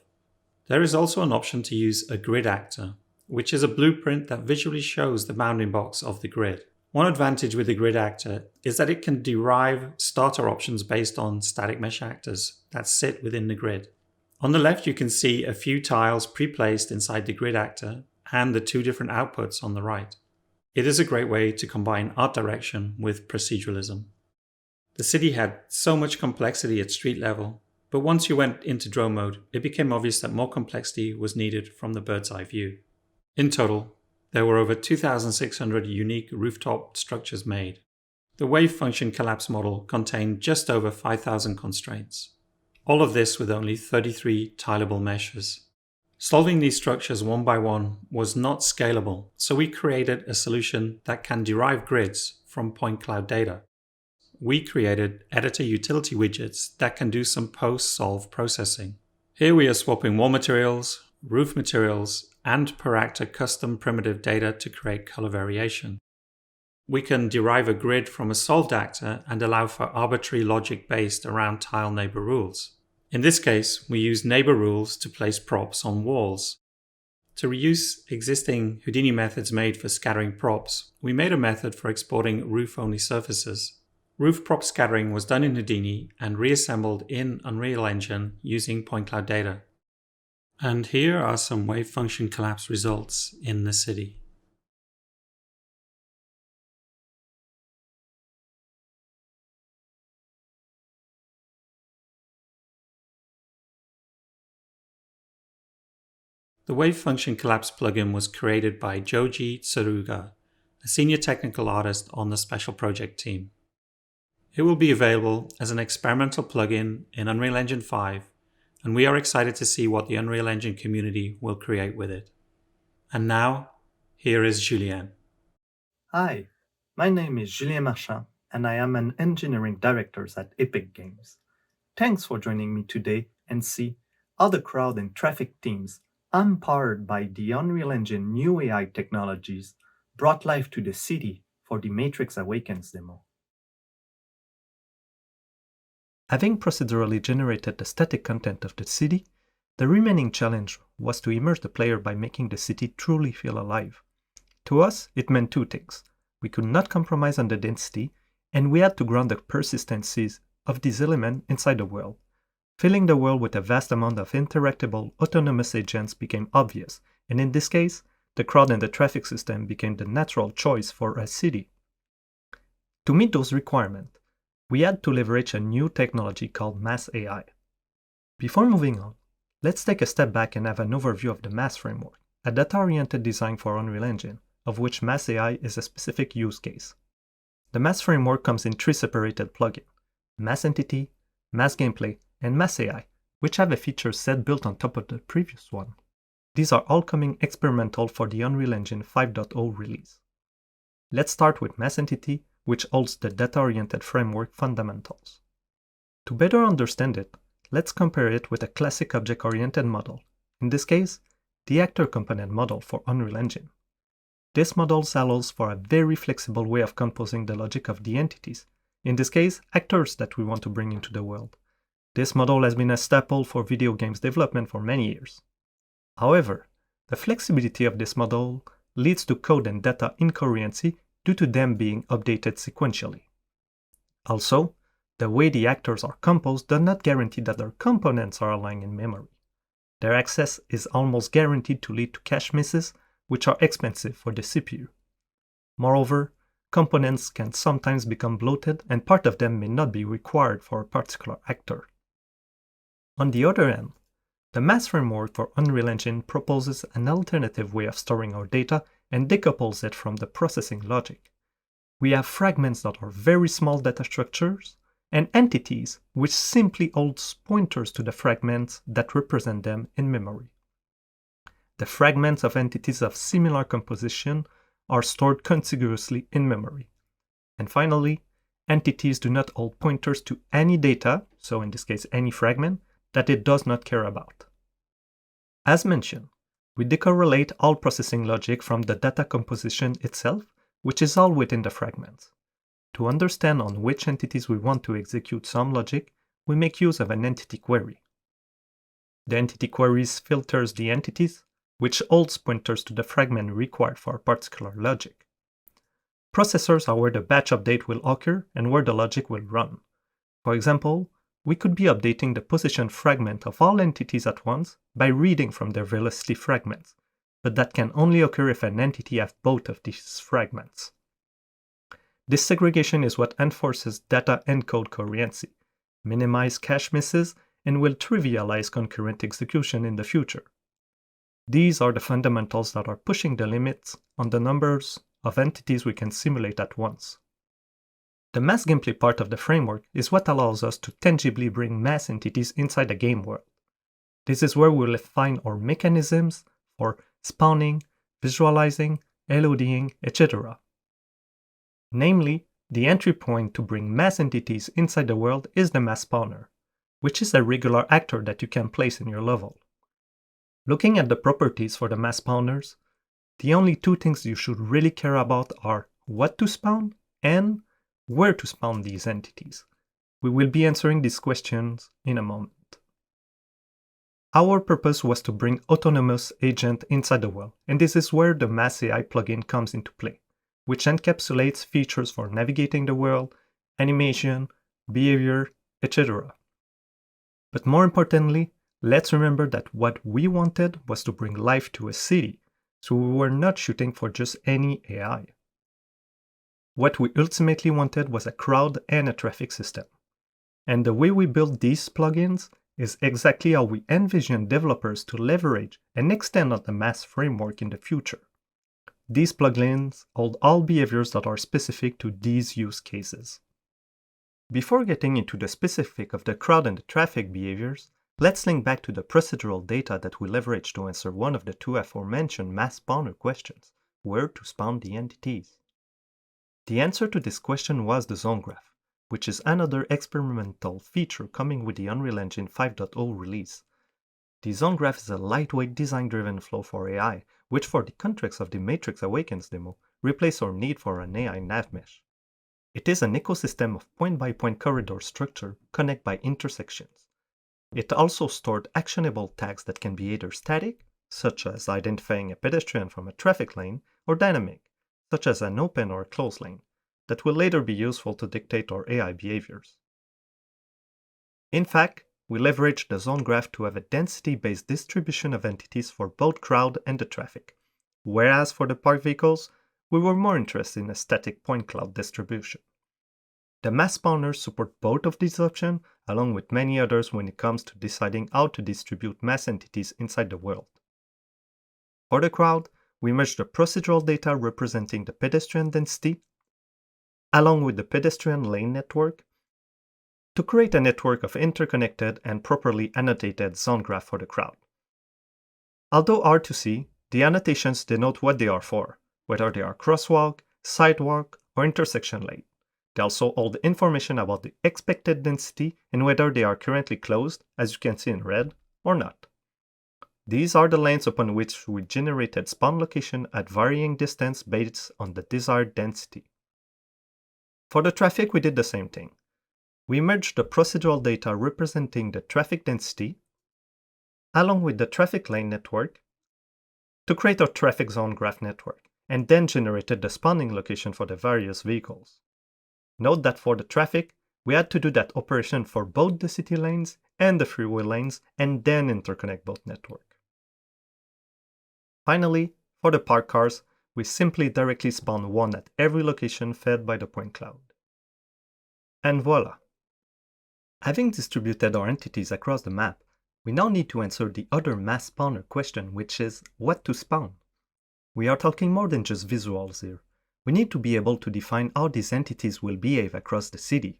There is also an option to use a grid actor, which is a blueprint that visually shows the bounding box of the grid. One advantage with the grid actor is that it can derive starter options based on static mesh actors that sit within the grid. On the left, you can see a few tiles pre-placed inside the grid actor and the 2 different outputs on the right. It is a great way to combine art direction with proceduralism. The city had so much complexity at street level, but once you went into drone mode, it became obvious that more complexity was needed from the bird's eye view. In total, there were over 2,600 unique rooftop structures made. The wave function collapse model contained just over 5,000 constraints. All of this with only 33 tileable meshes. Solving these structures one by one was not scalable, so we created a solution that can derive grids from point cloud data. We created editor utility widgets that can do some post-solve processing. Here we are swapping wall materials, roof materials, and per actor custom primitive data to create color variation. We can derive a grid from a solved actor and allow for arbitrary logic based around tile neighbor rules. In this case, we use neighbor rules to place props on walls. To reuse existing Houdini methods made for scattering props, we made a method for exporting roof-only surfaces. Roof prop scattering was done in Houdini and reassembled in Unreal Engine using point cloud data. And here are some wave function collapse results in the city. The wave function collapse plugin was created by Joji Tsuruga, a senior technical artist on the special project team. It will be available as an experimental plugin in Unreal Engine 5, and we are excited to see what the Unreal Engine community will create with it. And now, here is Julien. Hi, my name is Julien Marchand, and I am an engineering director at Epic Games. Thanks for joining me today and see how the crowd and traffic teams, empowered by the Unreal Engine new AI technologies, brought life to the city for the Matrix Awakens demo. Having procedurally generated the static content of the city, the remaining challenge was to immerse the player by making the city truly feel alive. To us, it meant two things. We could not compromise on the density, and we had to ground the persistencies of these elements inside the world. Filling the world with a vast amount of interactable, autonomous agents became obvious, and in this case, the crowd and the traffic system became the natural choice for a city. To meet those requirements, we had to leverage a new technology called Mass AI. Before moving on, let's take a step back and have an overview of the Mass framework, a data-oriented design for Unreal Engine, of which Mass AI is a specific use case. The Mass framework comes in three separated plugins: Mass Entity, Mass Gameplay, and Mass AI, which have a feature set built on top of the previous one. These are all coming experimental for the Unreal Engine 5.0 release. Let's start with Mass Entity, which holds the data-oriented framework fundamentals. To better understand it, let's compare it with a classic object-oriented model, in this case, the actor component model for Unreal Engine. This model allows for a very flexible way of composing the logic of the entities, in this case, actors that we want to bring into the world. This model has been a staple for video games development for many years. However, the flexibility of this model leads to code and data incoherency due to them being updated sequentially. Also, the way the actors are composed does not guarantee that their components are aligned in memory. Their access is almost guaranteed to lead to cache misses, which are expensive for the CPU. Moreover, components can sometimes become bloated and part of them may not be required for a particular actor. On the other hand, the Mass framework for Unreal Engine proposes an alternative way of storing our data and decouples it from the processing logic. We have fragments that are very small data structures and entities which simply hold pointers to the fragments that represent them in memory. The fragments of entities of similar composition are stored contiguously in memory. And finally, entities do not hold pointers to any data, so in this case any fragment, that it does not care about. As mentioned, we decorrelate all processing logic from the data composition itself, which is all within the fragments. To understand on which entities we want to execute some logic, we make use of an entity query. The entity queries filters the entities, which holds pointers to the fragment required for a particular logic. Processors are where the batch update will occur and where the logic will run. For example, we could be updating the position fragment of all entities at once by reading from their velocity fragments, but that can only occur if an entity has both of these fragments. This segregation is what enforces data encode coherency, minimize cache misses, and will trivialize concurrent execution in the future. These are the fundamentals that are pushing the limits on the numbers of entities we can simulate at once. The mass gameplay part of the framework is what allows us to tangibly bring mass entities inside the game world. This is where we'll find our mechanisms for spawning, visualizing, LODing, etc. Namely, the entry point to bring mass entities inside the world is the mass spawner, which is a regular actor that you can place in your level. Looking at the properties for the mass spawners, the only two things you should really care about are what to spawn and where to spawn these entities. We will be answering these questions in a moment. Our purpose was to bring autonomous agent inside the world, and this is where the Mass AI plugin comes into play, which encapsulates features for navigating the world, animation, behavior, etc. But more importantly, let's remember that what we wanted was to bring life to a city, so we were not shooting for just any AI. What we ultimately wanted was a crowd and a traffic system. And the way we built these plugins is exactly how we envision developers to leverage and extend on the Mass framework in the future. These plugins hold all behaviors that are specific to these use cases. Before getting into the specific of the crowd and the traffic behaviors, let's link back to the procedural data that we leveraged to answer one of the two aforementioned mass spawner questions: where to spawn the entities. The answer to this question was the zone graph, which is another experimental feature coming with the Unreal Engine 5.0 release. The zone graph is a lightweight design-driven flow for AI, which for the context of the Matrix Awakens demo, replace our need for an AI nav mesh. It is an ecosystem of point-by-point corridor structure connected by intersections. It also stored actionable tags that can be either static, such as identifying a pedestrian from a traffic lane, or dynamic, such as an open or a closed lane, that will later be useful to dictate our AI behaviors. In fact, we leveraged the zone graph to have a density-based distribution of entities for both crowd and the traffic, whereas for the parked vehicles, we were more interested in a static point cloud distribution. The mass spawners support both of these options, along with many others when it comes to deciding how to distribute mass entities inside the world. For the crowd, we merged the procedural data representing the pedestrian density, along with the pedestrian lane network, to create a network of interconnected and properly annotated zone graph for the crowd. Although hard to see, the annotations denote what they are for, whether they are crosswalk, sidewalk, or intersection lane. They also hold information about the expected density and whether they are currently closed, as you can see in red, or not. These are the lanes upon which we generated spawn location at varying distance based on the desired density. For the traffic, we did the same thing. We merged the procedural data representing the traffic density, along with the traffic lane network, to create our traffic zone graph network, and then generated the spawning location for the various vehicles. Note that for the traffic, we had to do that operation for both the city lanes and the freeway lanes, and then interconnect both networks. Finally, for the parked cars, we simply directly spawn one at every location fed by the point cloud. And voila! Having distributed our entities across the map, we now need to answer the other mass spawner question, which is what to spawn. We are talking more than just visuals here. We need to be able to define how these entities will behave across the city.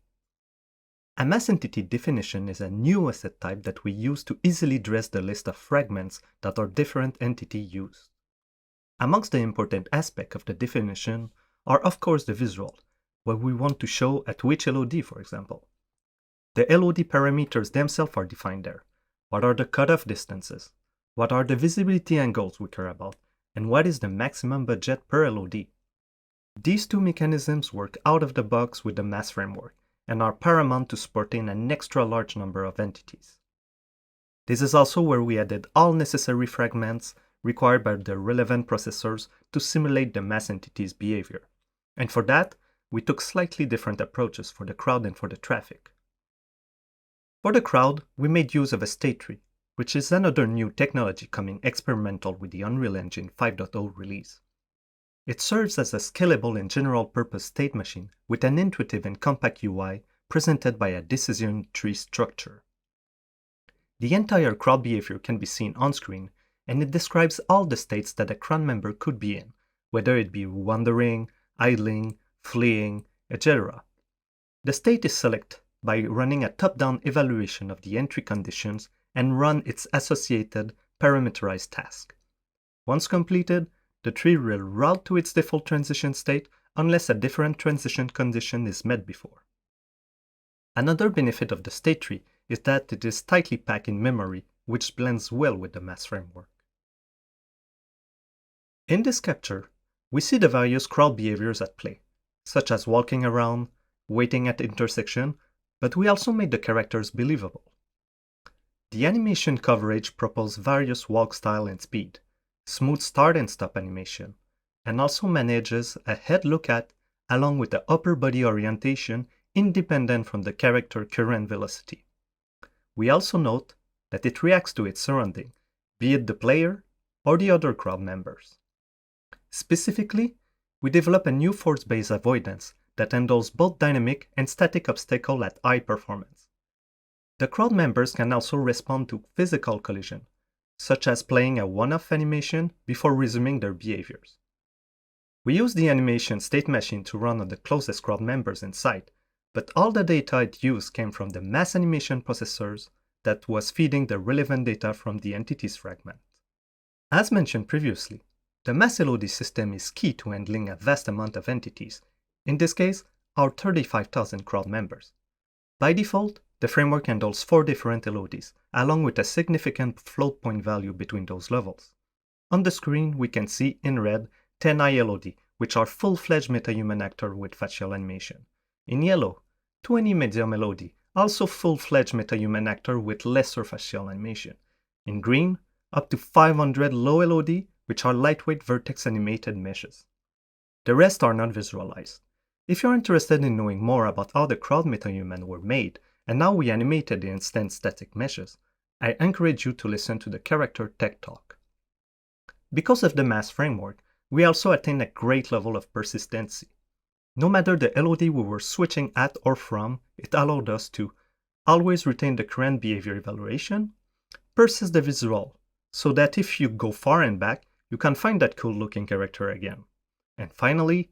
A mass entity definition is a new asset type that we use to easily dress the list of fragments that our different entity use. Amongst the important aspects of the definition are of course the visual, what we want to show at which LOD, for example. The LOD parameters themselves are defined there. What are the cutoff distances? What are the visibility angles we care about? And what is the maximum budget per LOD? These two mechanisms work out of the box with the mass framework and are paramount to supporting an extra large number of entities. This is also where we added all necessary fragments required by the relevant processors to simulate the mass entity's behavior. And for that, we took slightly different approaches for the crowd and for the traffic. For the crowd, we made use of a state tree, which is another new technology coming experimental with the Unreal Engine 5.0 release. It serves as a scalable and general-purpose state machine with an intuitive and compact UI presented by a decision tree structure. The entire crowd behavior can be seen on screen, and it describes all the states that a crowd member could be in, whether it be wandering, idling, fleeing, etc. The state is selected by running a top-down evaluation of the entry conditions and run its associated parameterized task. Once completed, the tree will route to its default transition state unless a different transition condition is met before. Another benefit of the state tree is that it is tightly packed in memory, which blends well with the mass framework. In this capture, we see the various crowd behaviors at play, such as walking around, waiting at intersection, but we also made the characters believable. The animation coverage proposed various walk style and speed, smooth start and stop animation, and also manages a head look at along with the upper body orientation independent from the character current velocity. We also note that it reacts to its surrounding, be it the player or the other crowd members. Specifically, we develop a new force-based avoidance that handles both dynamic and static obstacles at high performance. The crowd members can also respond to physical collision, such as playing a one-off animation before resuming their behaviors. We use the animation state machine to run on the closest crowd members in sight, but all the data it used came from the mass animation processors that was feeding the relevant data from the entities fragment. As mentioned previously, the mass LOD system is key to handling a vast amount of entities, in this case, our 35,000 crowd members. By default, the framework handles 4 different LODs, along with a significant float point value between those levels. On the screen, we can see in red 10i LOD which are full-fledged meta-human actors with facial animation. In yellow, 20 Media Melody, also full-fledged meta-human actors with lesser facial animation. In green, up to 500 low LOD, which are lightweight vertex animated meshes. The rest are not visualized. If you're interested in knowing more about how the crowd meta-human were made and how we animated the instant static meshes, I encourage you to listen to the Character Tech Talk. Because of the mass framework, we also attained a great level of persistency. No matter the LOD we were switching at or from, it allowed us to always retain the current behavior evaluation, persist the visual, so that if you go far and back, you can find that cool looking character again. And finally,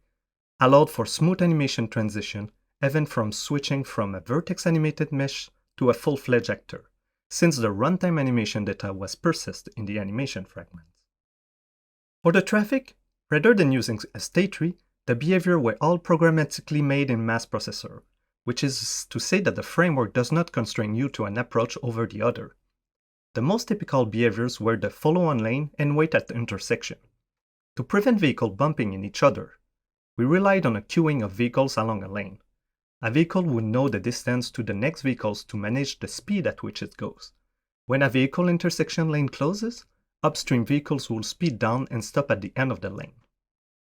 allowed for smooth animation transition, even from switching from a vertex animated mesh to a full-fledged actor, since the runtime animation data was persisted in the animation fragments. For the traffic, rather than using a state tree, the behavior were all programmatically made in mass processor, which is to say that the framework does not constrain you to an approach over the other. The most typical behaviors were the follow on lane and wait at the intersection. To prevent vehicles bumping in each other, we relied on a queuing of vehicles along a lane. A vehicle would know the distance to the next vehicles to manage the speed at which it goes. When a vehicle intersection lane closes, upstream vehicles will speed down and stop at the end of the lane.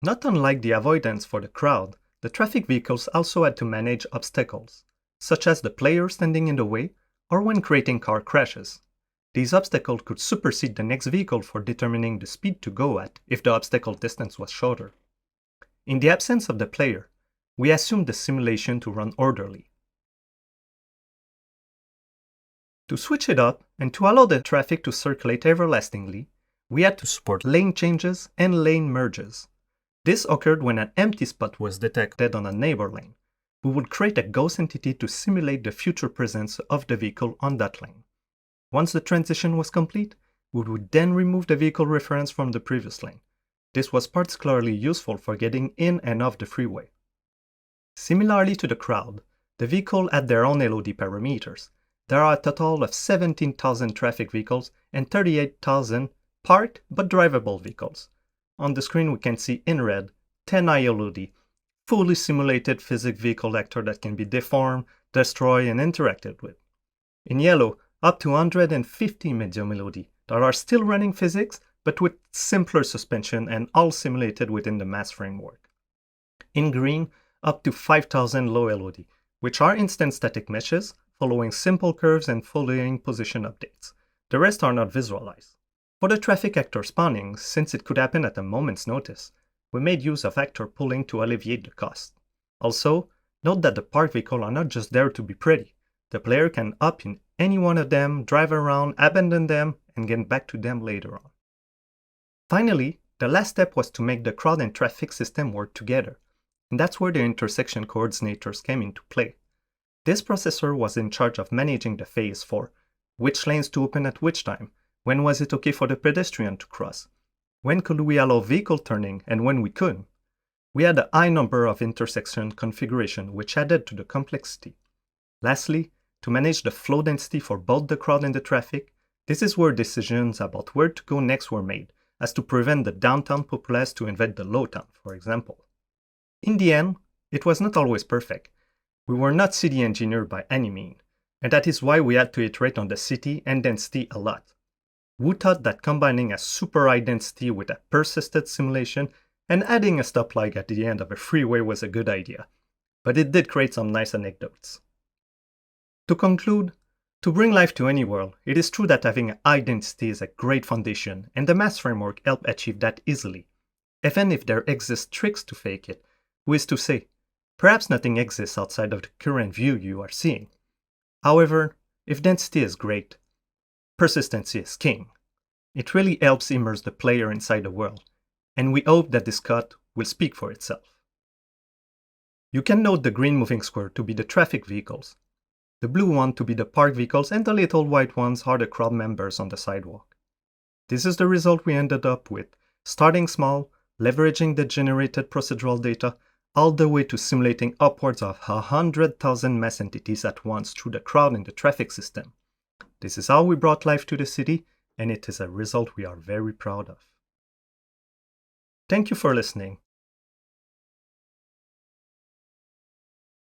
Not unlike the avoidance for the crowd, the traffic vehicles also had to manage obstacles, such as the player standing in the way or when creating car crashes. These obstacles could supersede the next vehicle for determining the speed to go at if the obstacle distance was shorter. In the absence of the player, we assumed the simulation to run orderly. To switch it up and to allow the traffic to circulate everlastingly, we had to support lane changes and lane merges. This occurred when an empty spot was detected on a neighbor lane. We would create a ghost entity to simulate the future presence of the vehicle on that lane. Once the transition was complete, we would then remove the vehicle reference from the previous lane. This was particularly useful for getting in and off the freeway. Similarly to the crowd, the vehicle had their own LOD parameters. There are a total of 17,000 traffic vehicles and 38,000 parked but drivable vehicles. On the screen we can see in red 10 ILOD, fully simulated physics vehicle actor that can be deformed, destroyed, and interacted with. In yellow, up to 150 medium LOD that are still running physics but with simpler suspension and all simulated within the mass framework. In green, up to 5,000 low LOD, which are instant static meshes following simple curves and following position updates. The rest are not visualized. For the traffic actor spawning, since it could happen at a moment's notice, we made use of actor pooling to alleviate the cost. Also, note that the parked vehicles are not just there to be pretty. The player can hop in any one of them, drive around, abandon them, and get back to them later on. Finally, the last step was to make the crowd and traffic system work together, and that's where the intersection coordinators came into play. This processor was in charge of managing the phase for which lanes to open at which time, when was it okay for the pedestrian to cross, when could we allow vehicle turning and when we couldn't. We had a high number of intersection configuration which added to the complexity. Lastly, to manage the flow density for both the crowd and the traffic, this is where decisions about where to go next were made, as to prevent the downtown populace to invade the lowtown, for example. In the end, it was not always perfect. We were not city engineered by any means, and that is why we had to iterate on the city and density a lot. Wu thought that combining a super high density with a persisted simulation and adding a stoplight at the end of a freeway was a good idea, but it did create some nice anecdotes. To conclude, to bring life to any world, it is true that having a high density is a great foundation, and the mass framework helped achieve that easily. Even if there exist tricks to fake it, who is to say? Perhaps nothing exists outside of the current view you are seeing. However, if density is great, persistency is king. It really helps immerse the player inside the world, and we hope that this cut will speak for itself. You can note the green moving square to be the traffic vehicles, the blue one to be the parked vehicles, and the little white ones are the crowd members on the sidewalk. This is the result we ended up with, starting small, leveraging the generated procedural data, all the way to simulating upwards of 100,000 mass entities at once through the crowd and the traffic system. This is how we brought life to the city, and it is a result we are very proud of. Thank you for listening.